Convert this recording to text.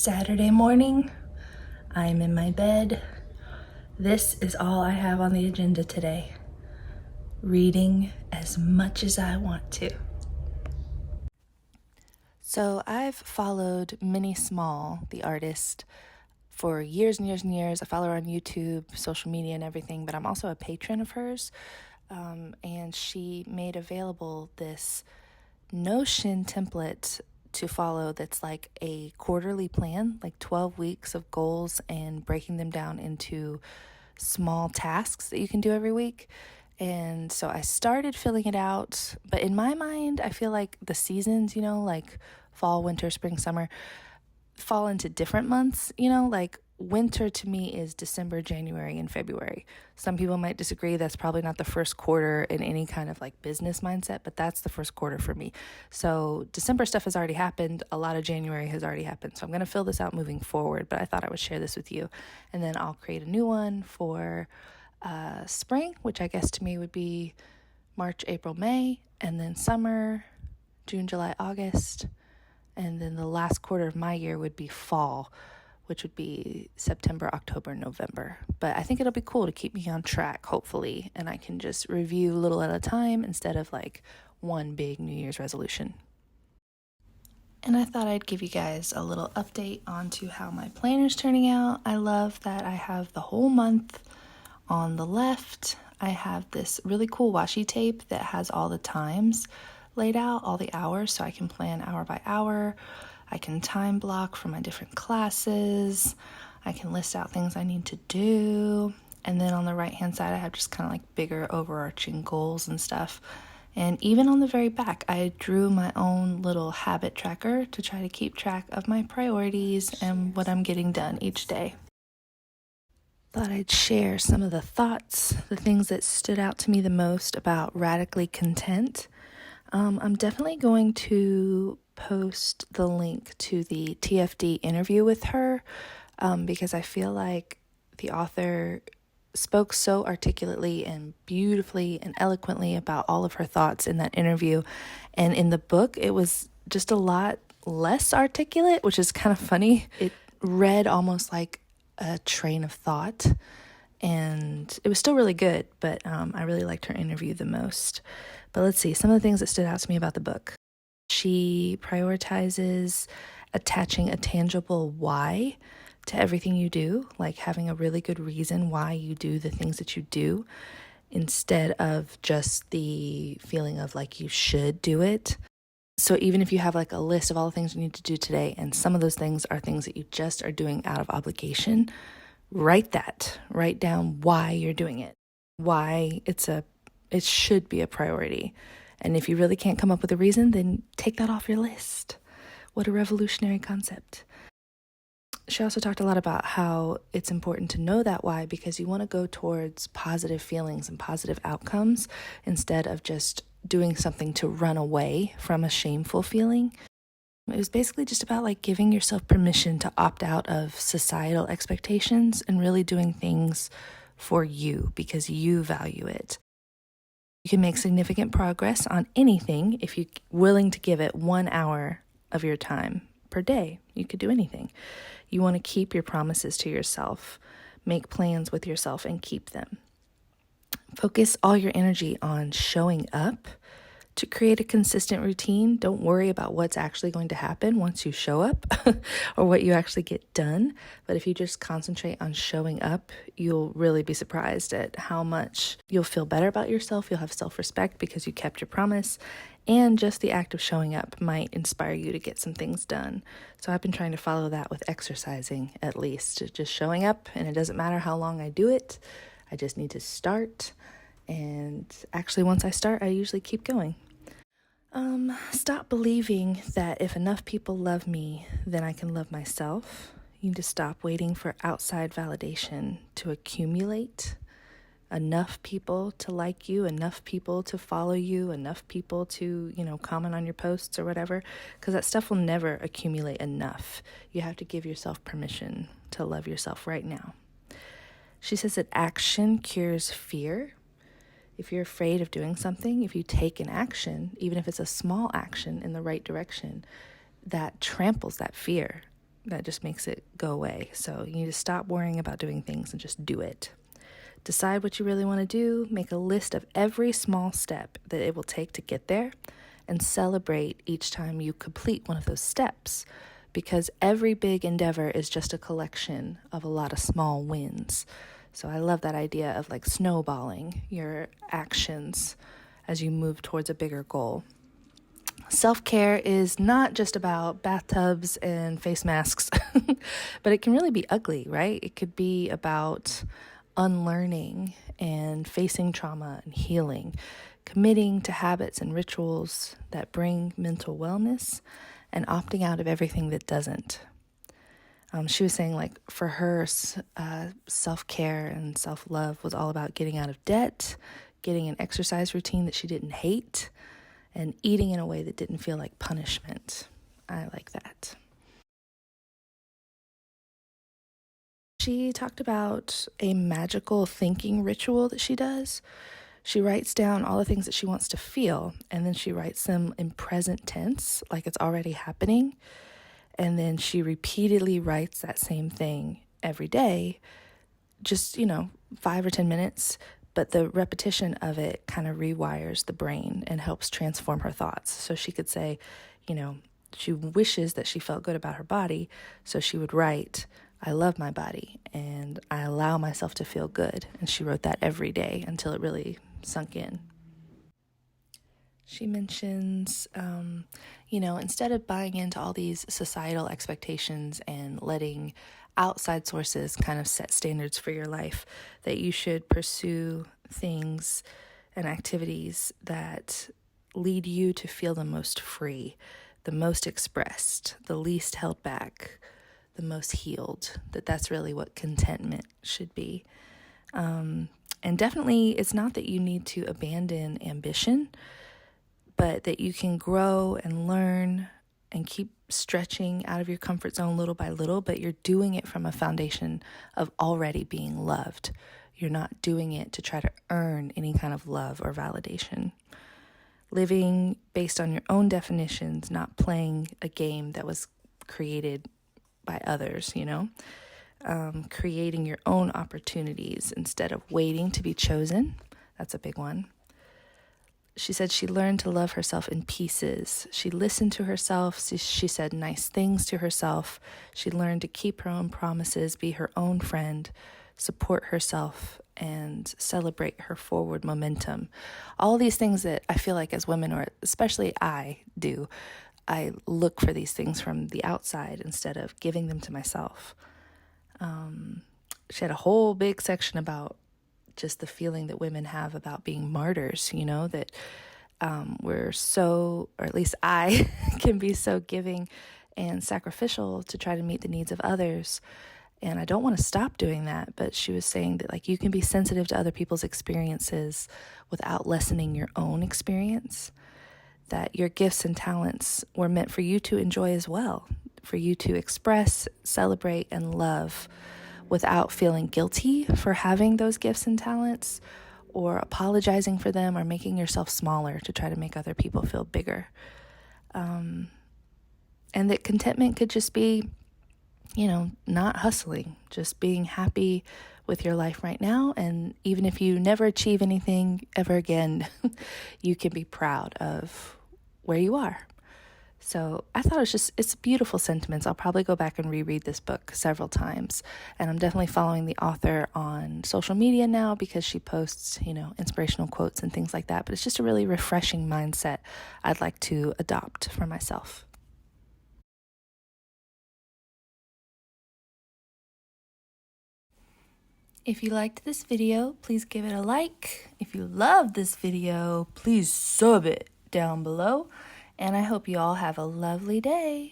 Saturday morning. I'm in my bed. This is all I have on the agenda today. Reading as much as I want to. So I've followed Minnie Small, the artist, for years and years and years. I follow her on YouTube, social media and everything, but I'm also a patron of hers. And she made available this Notion template to follow that's like a quarterly plan, like 12 weeks of goals and breaking them down into small tasks that you can do every week. And so I started filling it out, but in my mind, I feel like the seasons, like fall, winter, spring, summer, fall into different months, like winter to me is December, January, and February. Some people might disagree. That's probably not the first quarter in any kind of like business mindset, but that's the first quarter for me. So December stuff has already happened. A lot of January has already happened. So I'm going to fill this out moving forward, but I thought I would share this with you. And then I'll create a new one for spring, which I guess to me would be March, April, May, and then summer, June, July, August. And then the last quarter of my year would be fall, which would be September, October, November. But I think it'll be cool to keep me on track, hopefully, and I can just review a little at a time instead of like one big New Year's resolution. And I thought I'd give you guys a little update onto how my planner's turning out. I love that I have the whole month on the left. I have this really cool washi tape that has all the times laid out, all the hours, so I can plan hour by hour. I can time block for my different classes. I can list out things I need to do. And then on the right hand side, I have just kind of like bigger overarching goals and stuff. And even on the very back, I drew my own little habit tracker to try to keep track of my priorities and what I'm getting done each day. Thought I'd share some of the thoughts, the things that stood out to me the most about Radically Content. I'm definitely going to post the link to the TFD interview with her because I feel like the author spoke so articulately and beautifully and eloquently about all of her thoughts in that interview. And in the book, it was just a lot less articulate, which is kind of funny. It read almost like a train of thought, and it was still really good, but I really liked her interview the most. But let's see, some of the things that stood out to me about the book. She prioritizes attaching a tangible why to everything you do, like having a really good reason why you do the things that you do, instead of just the feeling of like you should do it. So even if you have like a list of all the things you need to do today, and some of those things are things that you just are doing out of obligation, write down why you're doing it, why it should be a priority. And if you really can't come up with a reason, then take that off your list. What a revolutionary concept. She also talked a lot about how it's important to know that why, because you want to go towards positive feelings and positive outcomes instead of just doing something to run away from a shameful feeling. It was basically just about like giving yourself permission to opt out of societal expectations and really doing things for you because you value it. You can make significant progress on anything if you're willing to give it 1 hour of your time per day. You could do anything. You want to keep your promises to yourself, make plans with yourself and keep them. Focus all your energy on showing up to create a consistent routine. Don't worry about what's actually going to happen once you show up or what you actually get done. But if you just concentrate on showing up, you'll really be surprised at how much you'll feel better about yourself. You'll have self-respect because you kept your promise. And just the act of showing up might inspire you to get some things done. So I've been trying to follow that with exercising, at least. Just showing up, and it doesn't matter how long I do it. I just need to start. And actually, once I start, I usually keep going. Stop believing that if enough people love me, then I can love myself. You need to stop waiting for outside validation to accumulate. Enough people to like you, enough people to follow you, enough people to, comment on your posts or whatever, because that stuff will never accumulate enough. You have to give yourself permission to love yourself right now. She says that action cures fear. If you're afraid of doing something, if you take an action, even if it's a small action in the right direction, that tramples that fear That just makes it go away. So you need to stop worrying about doing things and just do it. Decide what you really want to do. Make a list of every small step that it will take to get there, and celebrate each time you complete one of those steps, because every big endeavor is just a collection of a lot of small wins. So I love that idea of like snowballing your actions as you move towards a bigger goal. Self-care is not just about bathtubs and face masks, but it can really be ugly, right? It could be about unlearning and facing trauma and healing, committing to habits and rituals that bring mental wellness, and opting out of everything that doesn't. She was saying, like, for her, self-care and self-love was all about getting out of debt, getting an exercise routine that she didn't hate, and eating in a way that didn't feel like punishment. I like that. She talked about a magical thinking ritual that she does. She writes down all the things that she wants to feel, and then she writes them in present tense, like it's already happening. And then she repeatedly writes that same thing every day, just, 5 or 10 minutes. But the repetition of it kind of rewires the brain and helps transform her thoughts. So she could say, she wishes that she felt good about her body. So she would write, I love my body and I allow myself to feel good. And she wrote that every day until it really sunk in. She mentions, instead of buying into all these societal expectations and letting outside sources kind of set standards for your life, that you should pursue things and activities that lead you to feel the most free, the most expressed, the least held back, the most healed. That's really what contentment should be. And definitely, it's not that you need to abandon ambition, but that you can grow and learn and keep stretching out of your comfort zone little by little, but you're doing it from a foundation of already being loved. You're not doing it to try to earn any kind of love or validation. Living based on your own definitions, not playing a game that was created by others, creating your own opportunities instead of waiting to be chosen. That's a big one. She said she learned to love herself in pieces. She listened to herself. She said nice things to herself. She learned to keep her own promises, be her own friend, support herself, and celebrate her forward momentum. All these things that I feel like as women, or especially I do, I look for these things from the outside instead of giving them to myself. She had a whole big section about just the feeling that women have about being martyrs, that we're so, or at least I can be so giving and sacrificial to try to meet the needs of others. And I don't want to stop doing that. But she was saying that, like, you can be sensitive to other people's experiences without lessening your own experience, that your gifts and talents were meant for you to enjoy as well, for you to express, celebrate, and love without feeling guilty for having those gifts and talents, or apologizing for them, or making yourself smaller to try to make other people feel bigger. And that contentment could just be, not hustling, just being happy with your life right now. And even if you never achieve anything ever again, you can be proud of where you are. So I thought it's beautiful sentiments. I'll probably go back and reread this book several times. And I'm definitely following the author on social media now because she posts, inspirational quotes and things like that. But it's just a really refreshing mindset I'd like to adopt for myself. If you liked this video, please give it a like. If you loved this video, please sub it down below. And I hope you all have a lovely day.